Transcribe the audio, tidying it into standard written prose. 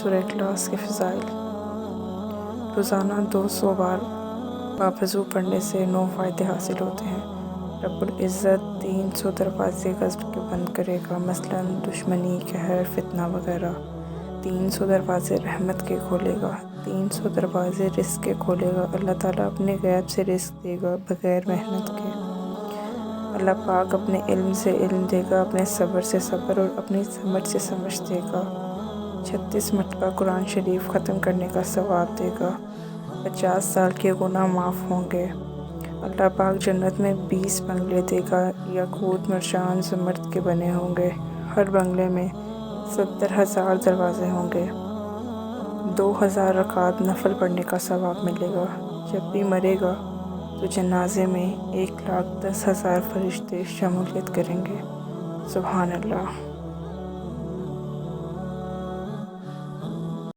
سورہ اخلاص کے فضائل۔ روزانہ 200 بار باوضو پڑھنے سے 9 فائدے حاصل ہوتے ہیں۔ رب العزت 300 دروازے غضب کے بند کرے گا، مثلاً دشمنی، قہر، فتنہ وغیرہ۔ 300 دروازے رحمت کے کھولے گا، 300 دروازے رزق کے کھولے گا۔ اللہ تعالیٰ اپنے غیب سے رزق دے گا بغیر محنت کے۔ اللہ پاک اپنے علم سے علم دے گا، اپنے صبر سے صبر اور اپنی سمجھ سے سمجھ دے گا۔ 36 مرتبہ قرآن شریف ختم کرنے کا ثواب دے گا۔ 50 سال کے گناہ معاف ہوں گے۔ اللہ پاک جنت میں 20 بنگلے دے گا، یاقوت، مرجان، زمرد کے بنے ہوں گے۔ ہر بنگلے میں 70,000 دروازے ہوں گے۔ 2000 رکعت نفل پڑھنے کا ثواب ملے گا۔ جب بھی مرے گا تو جنازے میں 1,10,000 فرشتے شمولیت کریں گے۔ سبحان اللہ۔